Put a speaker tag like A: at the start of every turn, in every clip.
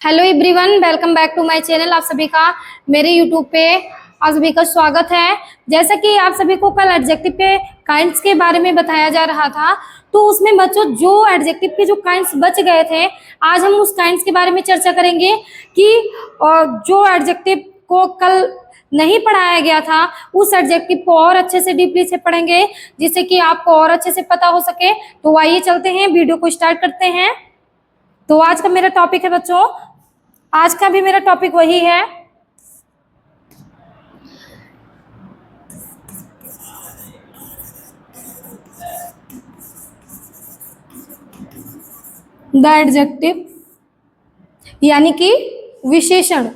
A: Hello everyone, welcome back to my channel. आप सभी का मेरे यूट्यूब पे आप सभी का स्वागत है। जैसा कि आप सभी को कल एडजेक्टिव के काइंड्स के बारे में बताया जा रहा था, तो उसमें बच्चों जो एडजेक्टिव के जो काइंड्स बच गए थे, आज हम उस काइंड्स के बारे में चर्चा करेंगे कि जो एडजेक्टिव को कल नहीं पढ़ाया गया था उस एडजेक्टिव को और अच्छे से डीपली से पढ़ेंगे, जिससे कि आपको और अच्छे से पता हो सके। तो आइए चलते हैं, वीडियो को स्टार्ट करते हैं। तो आज का मेरा टॉपिक है बच्चों, आज का भी मेरा टॉपिक वही है, द एडजेक्टिव, यानी कि विशेषण।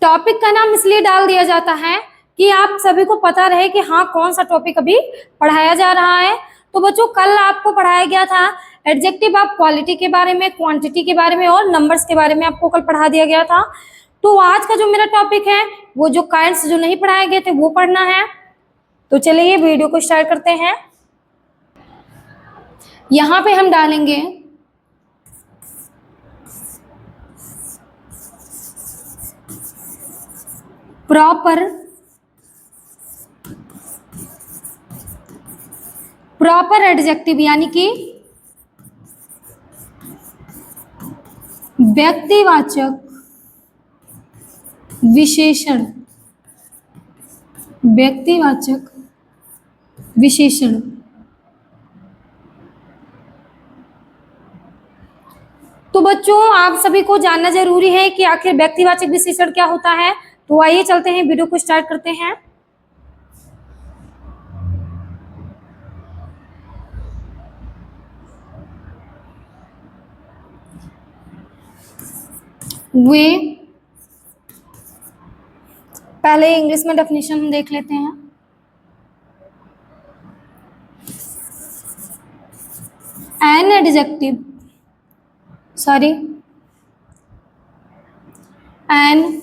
A: टॉपिक का नाम इसलिए डाल दिया जाता है कि आप सभी को पता रहे कि हाँ कौन सा टॉपिक अभी पढ़ाया जा रहा है। तो बच्चों कल आपको पढ़ाया गया था एडजेक्टिव, आप क्वालिटी के बारे में, क्वांटिटी के बारे में और नंबर्स के बारे में आपको कल पढ़ा दिया गया था। तो आज का जो मेरा टॉपिक है वो जो काइंड्स जो नहीं पढ़ाए गए थे वो पढ़ना है। तो चलिए वीडियो को स्टार्ट करते हैं। यहाँ पे हम डालेंगे प्रॉपर एडजेक्टिव, यानी कि व्यक्तिवाचक विशेषण। व्यक्तिवाचक विशेषण। तो बच्चों आप सभी को जानना जरूरी है कि आखिर व्यक्तिवाचक विशेषण क्या होता है। तो आइए चलते हैं, वीडियो को स्टार्ट करते हैं। वे, पहले इंग्लिश में डेफिनेशन हम देख लेते हैं। An adjective, sorry, an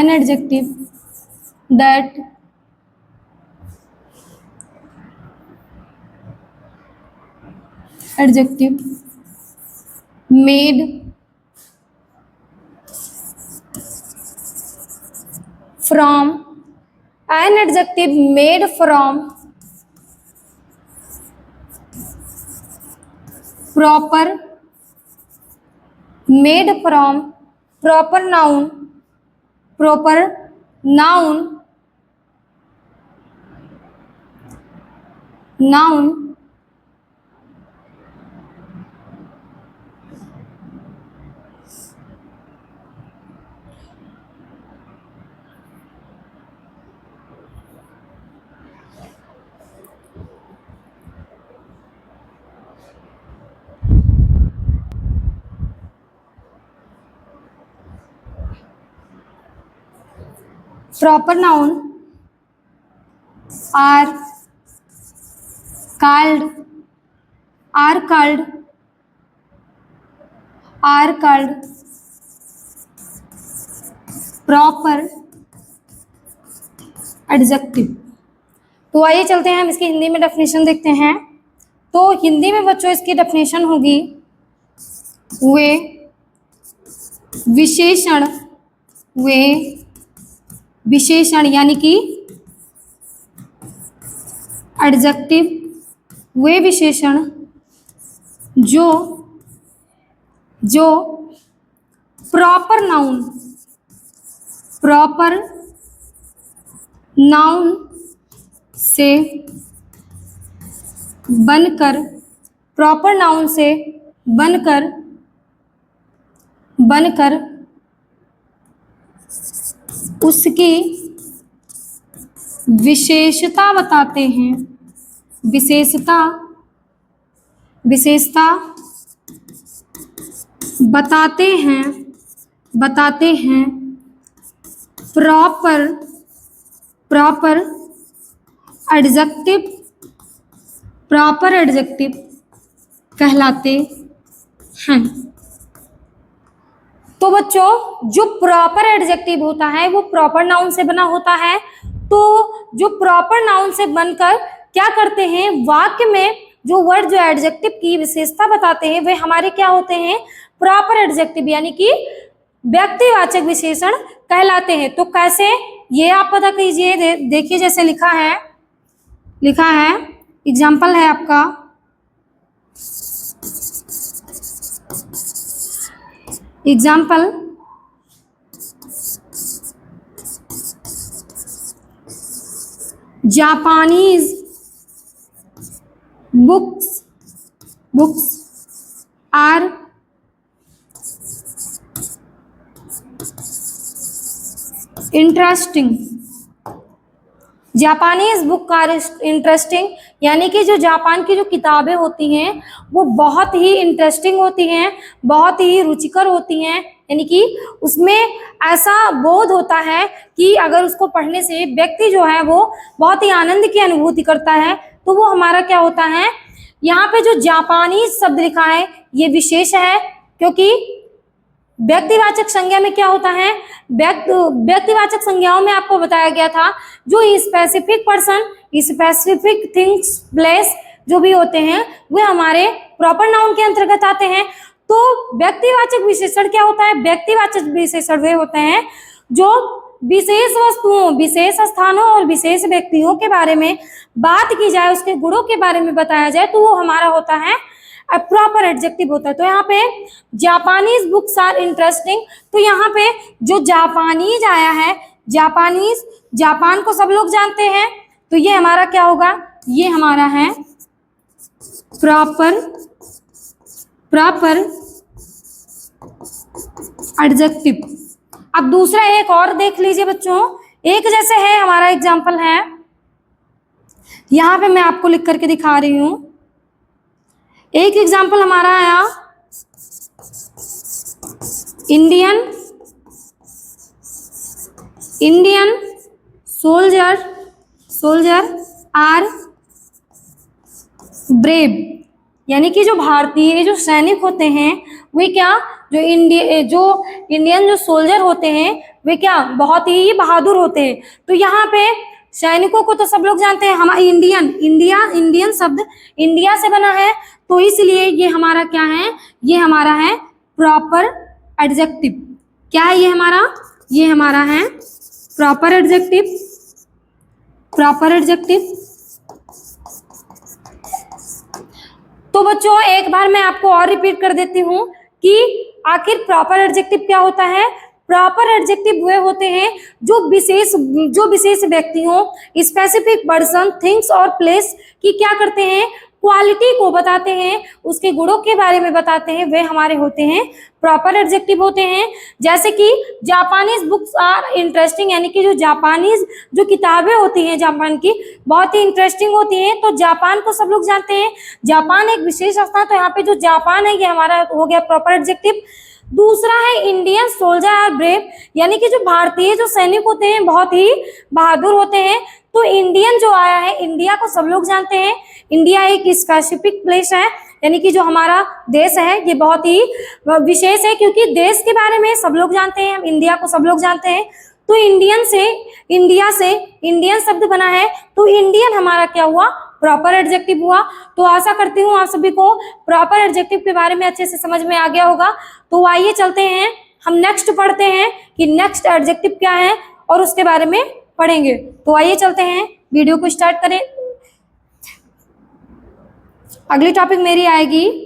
A: adjective that adjective made from, an adjective made from proper, made from proper noun, noun proper noun are called proper adjective। तो आइए चलते हैं, हम इसकी हिंदी में डेफिनेशन देखते हैं। तो हिंदी में बच्चों इसकी डेफिनेशन होगी, वे विशेषण यानी कि एडजेक्टिव, वे विशेषण जो प्रॉपर नाउन से बनकर, प्रॉपर नाउन से बनकर उसकी विशेषता बताते हैं, विशेषता बताते हैं प्रॉपर एडजेक्टिव कहलाते हैं। तो बच्चों जो प्रॉपर एडजेक्टिव होता है वो प्रॉपर नाउन से बना होता है। तो जो प्रॉपर नाउन से बनकर क्या करते हैं, वाक्य में जो वर्ड जो एडजेक्टिव की विशेषता बताते हैं वे हमारे क्या होते हैं, प्रॉपर एडजेक्टिव यानी कि व्यक्तिवाचक विशेषण कहलाते हैं। तो कैसे, ये आप पता कीजिए। देखिए जैसे लिखा है एग्जाम्पल है आपका, example Japanese books are interesting. Japanese book are interesting यानी कि जो जापान की जो किताबें होती हैं वो बहुत ही इंटरेस्टिंग होती हैं, बहुत ही रुचिकर होती हैं, यानी कि उसमें ऐसा बोध होता है कि अगर उसको पढ़ने से व्यक्ति जो है वो बहुत ही आनंद की अनुभूति करता है। तो वो हमारा क्या होता है, यहाँ पे जो जापानीज शब्द लिखा है ये विशेष है, क्योंकि व्यक्तिवाचक संज्ञा में क्या होता है, व्यक्तिवाचक संज्ञाओं में आपको बताया गया था जो specific person, specific things, place जो भी होते हैं वे हमारे प्रॉपर नाउन के अंतर्गत आते हैं। तो व्यक्तिवाचक विशेषण क्या होता है, व्यक्तिवाचक विशेषण वे होते हैं जो विशेष वस्तुओं, विशेष स्थानों और विशेष व्यक्तियों के बारे में बात की जाए, उसके गुणों के बारे में बताया जाए, तो वो हमारा होता है प्रॉपर एडजेक्टिव होता है। तो यहाँ पे जापानीज बुक्स आर इंटरेस्टिंग, तो यहाँ पे जो जापानीज आया है, जापानीज, जापान को सब लोग जानते हैं, तो ये हमारा क्या होगा, ये हमारा है प्रॉपर एडजेक्टिव। अब दूसरा एक और देख लीजिए बच्चों, एक जैसे है हमारा एग्जाम्पल है, यहाँ पे मैं आपको लिख करके दिखा रही हूं। एक एग्जाम्पल हमारा आया, इंडियन सोल्जर आर ब्रेव, यानी कि जो भारतीय जो सैनिक होते हैं वे क्या, जो इंडियन जो सोल्जर होते हैं वे क्या, बहुत ही बहादुर होते हैं। तो यहाँ पे सैनिकों को तो सब लोग जानते हैं, हमारा इंडियन शब्द इंडिया से बना है, तो इसलिए ये हमारा क्या है, ये हमारा है प्रॉपर एडजेक्टिव। क्या है ये हमारा है प्रॉपर एडजेक्टिव। तो बच्चों एक बार मैं आपको और रिपीट कर देती हूँ कि आखिर प्रॉपर एडजेक्टिव क्या होता है। प्रॉपर एडजेक्टिव वे होते हैं जो विशेष व्यक्तियों, स्पेसिफिक पर्सन, थिंग्स और प्लेस की क्या करते हैं, क्वालिटी को बताते हैं, उसके गुणों के बारे में बताते हैं, वे हमारे होते हैं प्रॉपर एडजेक्टिव होते हैं। जैसे कि जापानीज बुक्स आर इंटरेस्टिंग, यानी कि जो जापानीज जो किताबें होती हैं जापान की बहुत ही इंटरेस्टिंग होती हैं। तो जापान को सब लोग जानते हैं, जापान एक विशेष स्थान, तो यहाँ पे जो जापान है ये हमारा हो गया प्रॉपर एडजेक्टिव। दूसरा है इंडियन सोल्जर आर ब्रेव, यानी कि जो भारतीय जो सैनिक होते हैं बहुत ही बहादुर होते हैं। तो इंडियन जो आया है, इंडिया को सब लोग जानते हैं, इंडिया एक स्पेसिफिक प्लेस है, यानी कि जो हमारा देश है ये बहुत ही विशेष है, क्योंकि देश के बारे में सब लोग जानते हैं, इंडिया को सब लोग जानते हैं। तो इंडिया से इंडियन शब्द बना है, तो इंडियन हमारा क्या हुआ, प्रॉपर एडजेक्टिव हुआ। तो आशा करती हूँ आप सभी को प्रॉपर एडजेक्टिव के बारे में अच्छे से समझ में आ गया होगा। तो आइए चलते हैं, हम नेक्स्ट पढ़ते हैं कि नेक्स्ट एडजेक्टिव क्या है और उसके बारे में पढ़ेंगे। तो आइए चलते हैं, वीडियो को स्टार्ट करें। अगली टॉपिक मेरी आएगी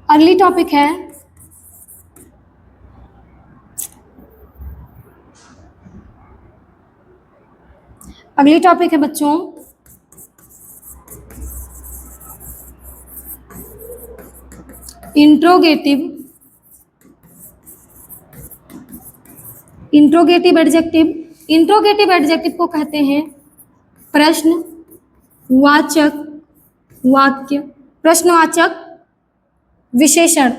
A: अगली टॉपिक है बच्चों इंट्रोगेटिव एडजेक्टिव। इंट्रोगेटिव एडजेक्टिव को कहते हैं प्रश्नवाचक वाक्य, प्रश्नवाचक विशेषण।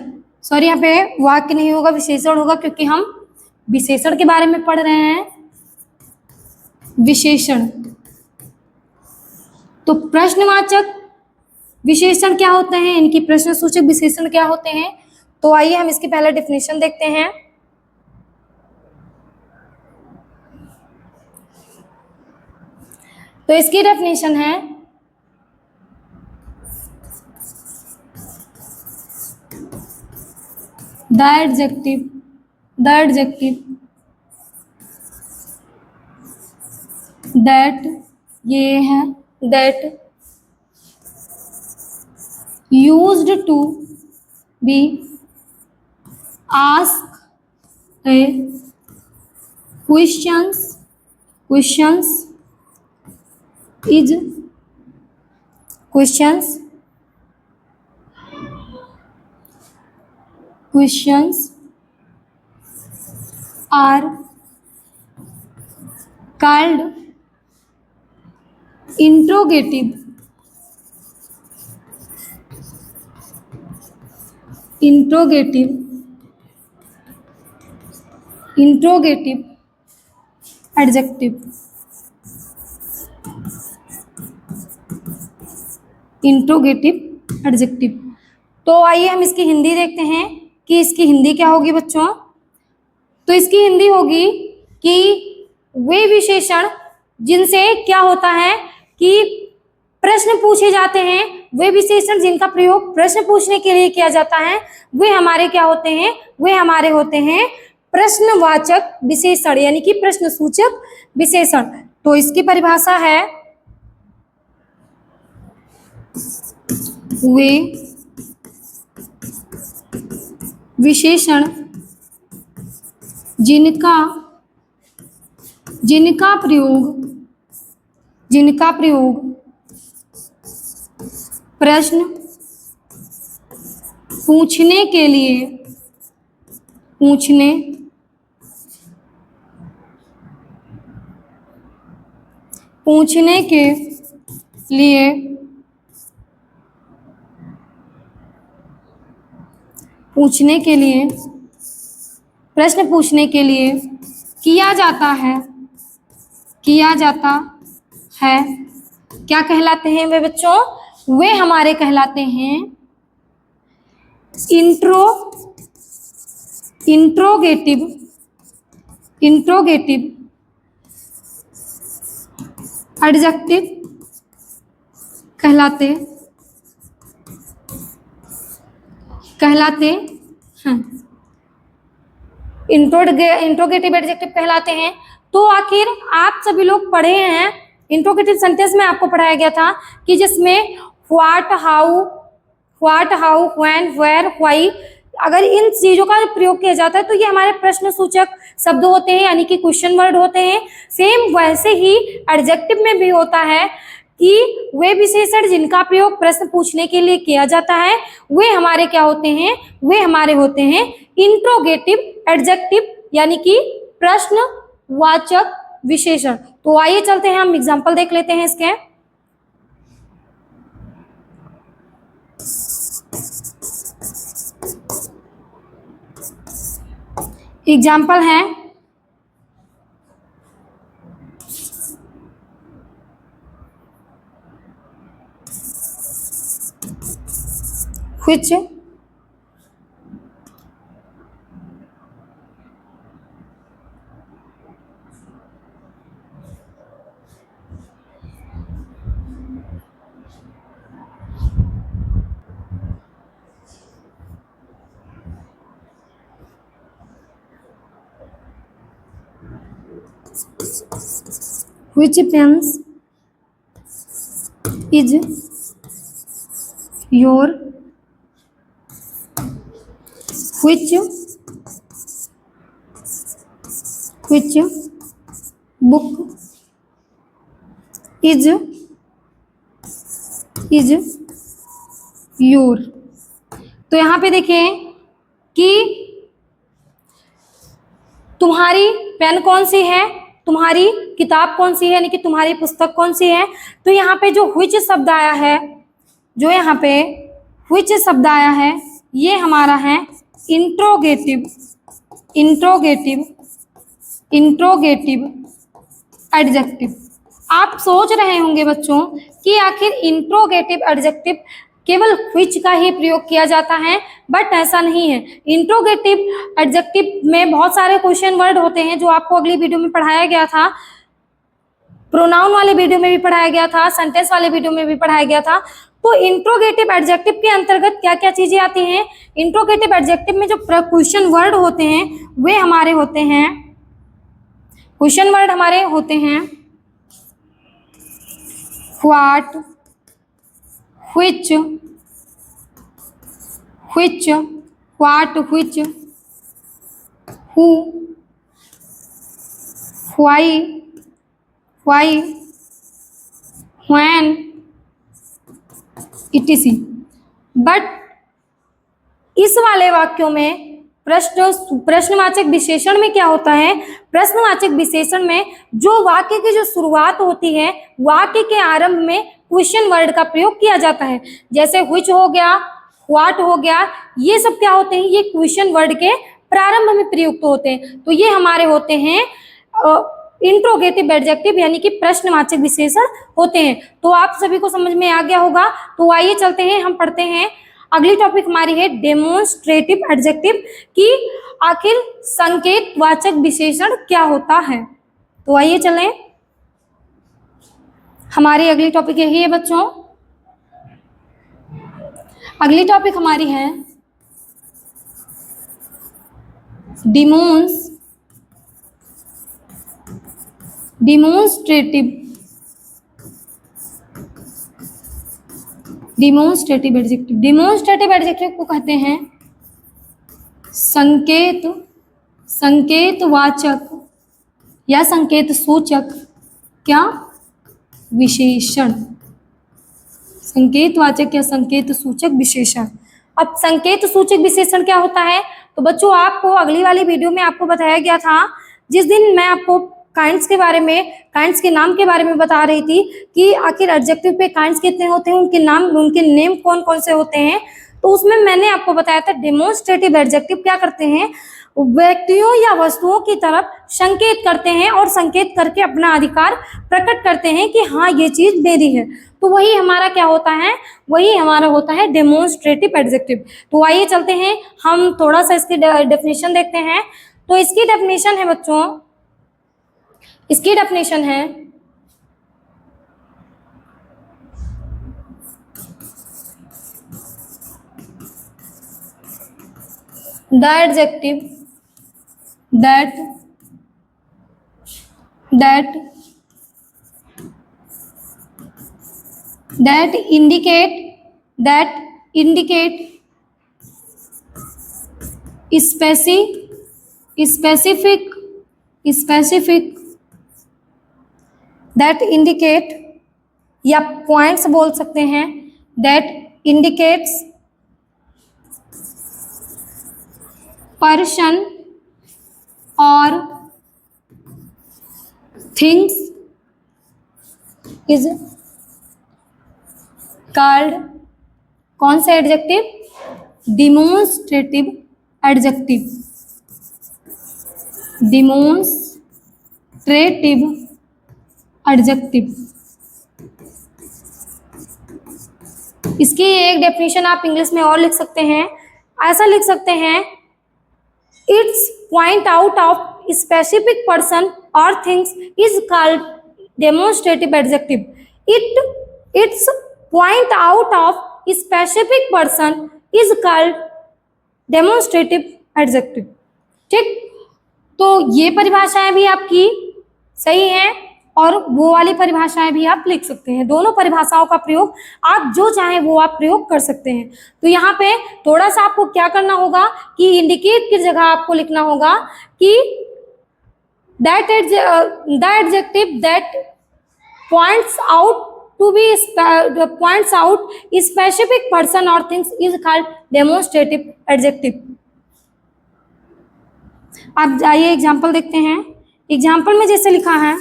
A: सॉरी, यहाँ पे वाक्य नहीं होगा, विशेषण होगा, क्योंकि हम विशेषण के बारे में पढ़ रहे हैं। विशेषण, तो प्रश्नवाचक विशेषण क्या होते हैं, इनकी प्रश्नसूचक विशेषण क्या होते हैं। तो आइए हम इसकी पहले डेफिनेशन देखते हैं। तो इसकी डेफिनेशन है द एडजेक्टिव दैट, ये है that used to be asked a questions are called interrogative adjective। Interrogative adjective. तो आइए हम इसकी हिंदी देखते हैं कि इसकी हिंदी क्या होगी बच्चों। तो इसकी हिंदी होगी कि वे विशेषण जिनसे क्या होता है कि प्रश्न पूछे जाते हैं, वे विशेषण जिनका प्रयोग प्रश्न पूछने के लिए किया जाता है, वे हमारे क्या होते हैं, वे हमारे होते हैं प्रश्नवाचक विशेषण यानी कि प्रश्नसूचक विशेषण। तो इसकी परिभाषा है वे विशेषण जिनका प्रयोग प्रश्न पूछने के लिए प्रश्न पूछने के लिए किया जाता है क्या कहलाते हैं वे बच्चों, वे हमारे कहलाते हैं इंट्रोगेटिव एडजेक्टिव कहलाते हैं, इंट्रोगेटिव एडजेक्टिव कहलाते हैं। तो आखिर आप सभी लोग पढ़े हैं, इंट्रोगेटिव सेंटेंस में आपको पढ़ाया गया था कि जिसमें what, how, when, where, why, अगर इन चीजों का प्रयोग किया जाता है तो ये हमारे प्रश्नसूचक शब्द होते हैं यानी कि क्वेश्चन वर्ड होते हैं। सेम वैसे ही एडजेक्टिव में भी होता है कि वे विशेषण जिनका प्रयोग प्रश्न पूछने के लिए किया जाता है वे हमारे क्या होते हैं, वे हमारे होते हैं इंट्रोगेटिव एडजेक्टिव यानी कि प्रश्नवाचक विशेषण। तो आइए चलते हैं, हम एग्जाम्पल देख लेते हैं इसके। एग्जाम्पल है which pens is your, which book is your। तो यहाँ पे देखें कि तुम्हारी पेन कौन सी है, तुम्हारी किताब कौन सी है यानी कि तुम्हारी पुस्तक कौन सी है। तो यहाँ पे जो which शब्द आया है, जो यहाँ पे which शब्द आया है, ये हमारा है इंट्रोगेटिव एडजेक्टिव। आप सोच रहे होंगे बच्चों कि आखिर इंट्रोगेटिव एडजेक्टिव केवल व्हिच का ही प्रयोग किया जाता है, बट ऐसा नहीं है। इंट्रोगेटिव एडजेक्टिव में बहुत सारे क्वेश्चन वर्ड होते हैं जो आपको अगली वीडियो में पढ़ाया गया था, प्रोनाउन वाले वीडियो में भी पढ़ाया गया था, सेंटेंस वाले वीडियो में भी पढ़ाया गया था। तो इंट्रोगेटिव एडजेक्टिव के अंतर्गत क्या क्या चीजें आती हैं? इंट्रोगेटिव एडजेक्टिव में जो क्वेश्चन वर्ड होते हैं वे हमारे होते हैं, क्वेश्चन वर्ड हमारे होते हैं what, which, what, which, who, why, when, etc। But इस वाले वाक्यों में प्रश्नवाचक विशेषण में क्या होता है? प्रश्नवाचक विशेषण में जो वाक्य की जो शुरुआत होती है, वाक्य के आरंभ में क्वेश्चन वर्ड का प्रयोग किया जाता है। जैसे व्हिच हो गया, व्हाट हो गया, ये सब क्या होते हैं? ये क्वेश्चन वर्ड के प्रारंभ में प्रयुक्त होते हैं। तो ये हमारे होते हैं इंट्रोगेटिव एडजेक्टिव, यानी कि प्रश्नवाचक विशेषण होते हैं। तो आप सभी को समझ में आ गया होगा। तो आइए चलते हैं, हम पढ़ते हैं। अगली टॉपिक हमारी है डेमोन्स्ट्रेटिव एडजेक्टिव, कि आखिर संकेतवाचक विशेषण क्या होता है। तो आइए चलें, हमारी अगली टॉपिक यही है बच्चों। अगली टॉपिक हमारी है डेमोन्स्ट्रेटिव एडजेक्टिव। डेमोन्स्ट्रेटिव एडजेक्टिव को कहते हैं संकेतवाचक या संकेत सूचक क्या विशेषण, संकेतवाचक या संकेत सूचक विशेषण। अब संकेत सूचक विशेषण क्या होता है? तो बच्चों आपको अगली वाली वीडियो में आपको बताया गया था, जिस दिन मैं आपको काइंड्स के बारे में, काइंड्स के नाम के बारे में बता रही थी कि आखिर एडजेक्टिव पे काइंड्स कितने होते हैं, उनके नाम, उनके नेम कौन कौन से होते हैं। तो उसमें मैंने आपको बताया था डेमोन्स्ट्रेटिव एडजेक्टिव क्या करते हैं? व्यक्तियों या वस्तुओं की तरफ संकेत करते हैं और संकेत करके अपना अधिकार प्रकट करते हैं कि हाँ ये चीज मेरी है। तो वही हमारा क्या होता है? वही हमारा होता है डेमोन्स्ट्रेटिव एडजेक्टिव। तो आइए चलते हैं, हम थोड़ा सा इसकी डेफिनेशन देखते हैं। तो इसकी डेफिनेशन है बच्चों, इसकी डेफिनेशन है the adjective that indicate specific that indicate, या पॉइंट्स बोल सकते हैं, that indicates person और things is called कौन सा adjective? Demonstrative adjective. Demonstrative adjective. इसकी एक डेफिनेशन आप इंग्लिश में और लिख सकते हैं, ऐसा लिख सकते हैं, it's point out of specific person or things is called demonstrative adjective। Its point out of specific person is called demonstrative adjective। ठीक, तो ये परिभाषाएं भी आपकी सही हैं और वो वाली परिभाषाएं भी आप लिख सकते हैं। दोनों परिभाषाओं का प्रयोग आप जो चाहें वो आप प्रयोग कर सकते हैं। तो यहाँ पे थोड़ा सा आपको क्या करना होगा कि इंडिकेट की जगह आपको लिखना होगा कि the adjective that points out specific person or things is called demonstrative adjective। आप जाइए एग्जाम्पल देखते हैं। एग्जाम्पल में जैसे लिखा है,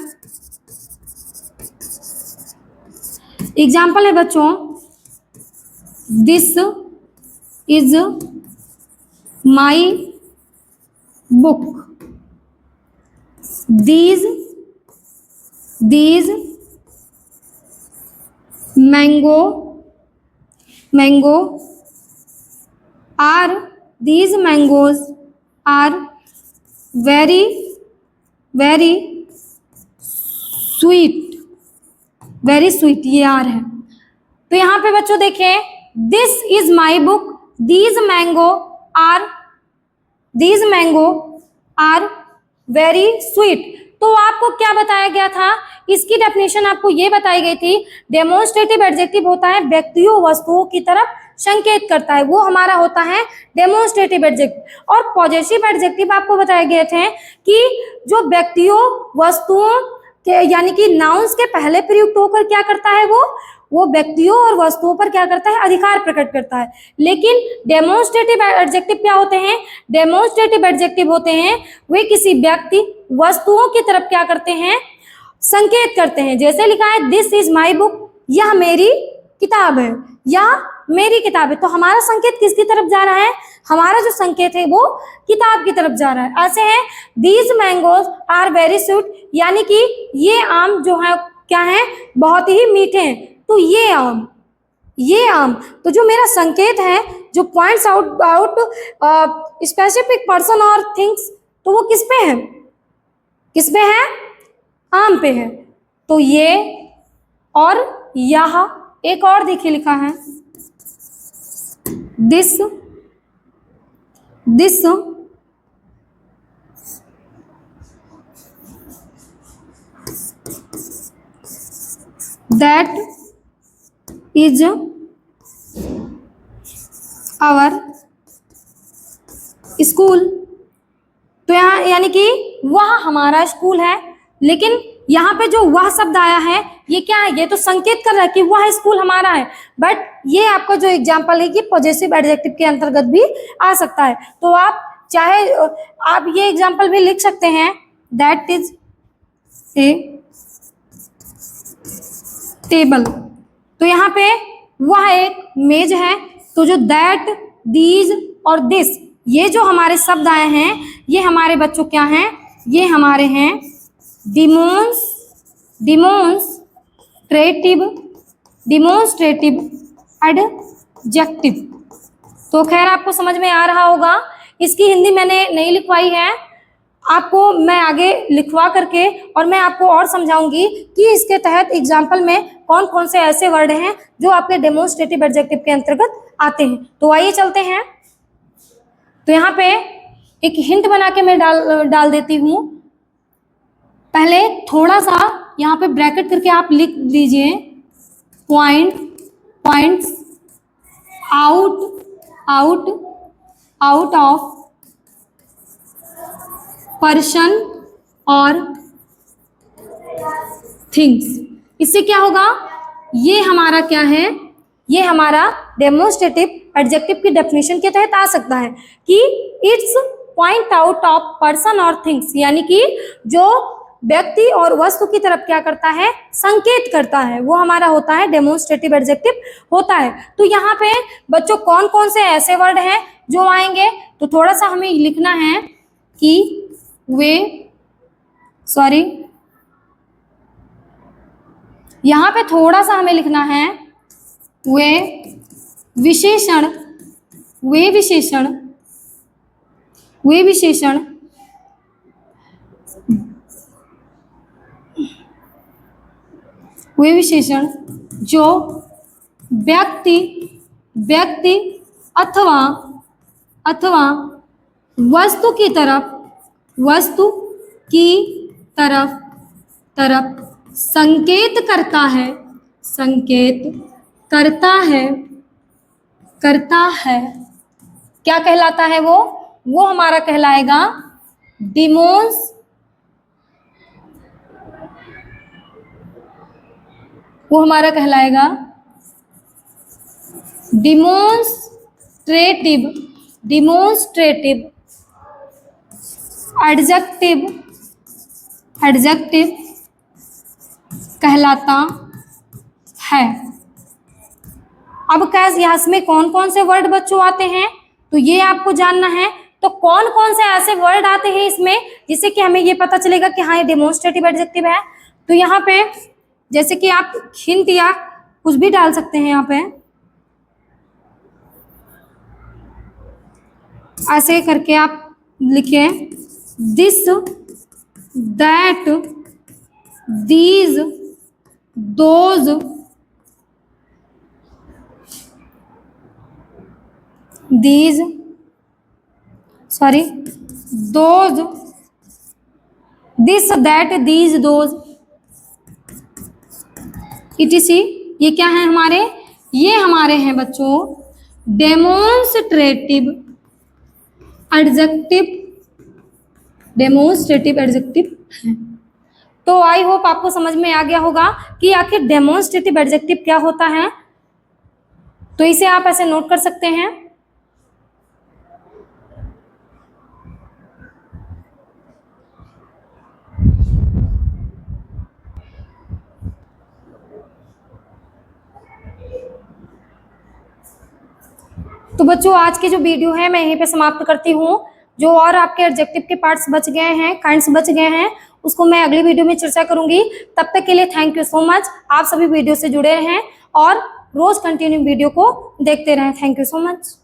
A: एग्जाम्पल है बच्चों, this is my book, these mango mango, are these mangoes are very very sweet, very sweet, ये आर है। तो यहाँ पे बच्चों देखें, this is my book, these mango are very sweet. तो आपको क्या बताया गया था, इसकी डेफिनेशन आपको ये बताई गई थी, डेमोन्स्ट्रेटिव एडजेक्टिव होता है व्यक्तियों वस्तुओं की तरफ संकेत करता है, वो हमारा होता है डेमोन्स्ट्रेटिव एडजेक्टिव। और पॉजिटिव एडजेक्टिव आपको बताए गए थे कि जो व्यक्तियों वस्तुओं के यानी कि नाउन्स के पहले प्रयुक्त होकर क्या करता है, वो व्यक्तियों और वस्तुओं पर क्या करता है, अधिकार प्रकट करता है। लेकिन डेमोन्स्ट्रेटिव एडजेक्टिव क्या होते हैं, डेमोन्स्ट्रेटिव एडजेक्टिव होते हैं वे किसी व्यक्ति वस्तुओं की तरफ क्या करते हैं, संकेत करते हैं। जैसे लिखा है दिस इज माई बुक, यह मेरी किताब है, यह मेरी किताब है। तो हमारा संकेत किसकी तरफ जा रहा है, हमारा जो संकेत है वो किताब की तरफ जा रहा है। ऐसे है these mangoes are very sweet, यानी कि ये आम जो है क्या है, बहुत ही मीठे हैं। तो ये आम, तो जो मेरा संकेत है जो पॉइंट्स आउट स्पेसिफिक पर्सन और थिंग्स, तो वो किस पे है, किस पे है, आम पे है। तो ये और यह, एक और देखिए लिखा है this that is our school. तो यहाँ यानी कि वह हमारा स्कूल है, लेकिन यहाँ पे जो वह शब्द आया है ये क्या है, ये तो संकेत कर रहा है कि वह स्कूल हमारा है, बट ये आपका जो एग्जाम्पल है कि पॉजिटिव एडजेक्टिव के अंतर्गत भी आ सकता है। तो आप चाहे आप ये एग्जाम्पल भी लिख सकते हैं, दैट इज ए टेबल। तो यहाँ पे वह एक मेज है। तो जो दैट, दीज और दिस, ये जो हमारे शब्द आए हैं ये हमारे बच्चों क्या हैं, ये हमारे हैं डिमोन्स्ट्रेटिव एडजेक्टिव। तो खैर आपको समझ में आ रहा होगा। इसकी हिंदी मैंने नहीं लिखवाई है, आपको मैं आगे लिखवा करके और मैं आपको और समझाऊंगी कि इसके तहत एग्जाम्पल में कौन कौन से ऐसे वर्ड हैं जो आपके डेमोन्स्ट्रेटिव एडजेक्टिव के अंतर्गत आते हैं। तो आइए चलते हैं। तो यहाँ पे एक हिंट बना के मैं डाल देती हूँ। पहले थोड़ा सा यहाँ पे ब्रैकेट करके आप लिख दीजिए, पॉइंट्स आउट ऑफ पर्सन और थिंग्स। इससे क्या होगा, ये हमारा क्या है, ये हमारा डेमोन्स्ट्रेटिव एडजेक्टिव की डेफिनेशन के तहत आ सकता है कि it's point out of person और थिंग्स, यानी कि जो व्यक्ति और वस्तु की तरफ क्या करता है, संकेत करता है, वो हमारा होता है डेमोन्स्ट्रेटिव एडजेक्टिव होता है। तो यहाँ पे बच्चों कौन कौन से ऐसे वर्ड हैं जो आएंगे, तो थोड़ा सा हमें लिखना है कि यहाँ पे थोड़ा सा हमें लिखना है वे विशेषण जो व्यक्ति अथवा वस्तु की तरफ संकेत करता है, क्या कहलाता है वो हमारा कहलाएगा डिमोन्स्ट्रेटिव एडजेक्टिव कहलाता है। अब कैसे यहाँ में कौन कौन से वर्ड बच्चों आते हैं, तो ये आपको जानना है। तो कौन कौन से ऐसे वर्ड आते हैं इसमें जिससे कि हमें ये पता चलेगा कि हाँ ये डेमोन्स्ट्रेटिव एडजेक्टिव है। तो यहाँ पे जैसे कि आप हिंट या कुछ भी डाल सकते हैं यहाँ पे, ऐसे करके आप लिखें, this, that, these, those, these, sorry, those, this, that, these, those, etc. ये क्या है हमारे? ये हमारे हैं बच्चों डेमोन्स्ट्रेटिव एडजेक्टिव, डेमोन्स्ट्रेटिव एडजेक्टिव। तो आई होप आपको समझ में आ गया होगा कि आखिर डेमोन्स्ट्रेटिव एडजेक्टिव क्या होता है। तो इसे आप ऐसे नोट कर सकते हैं। तो बच्चों आज की जो वीडियो है मैं यहीं पे समाप्त करती हूँ। जो और आपके एडजेक्टिव के पार्ट्स बच गए हैं, काइंड्स बच गए हैं, उसको मैं अगली वीडियो में चर्चा करूंगी। तब तक के लिए थैंक यू सो मच। आप सभी वीडियो से जुड़े रहें और रोज कंटिन्यू वीडियो को देखते रहें। Thank you so much.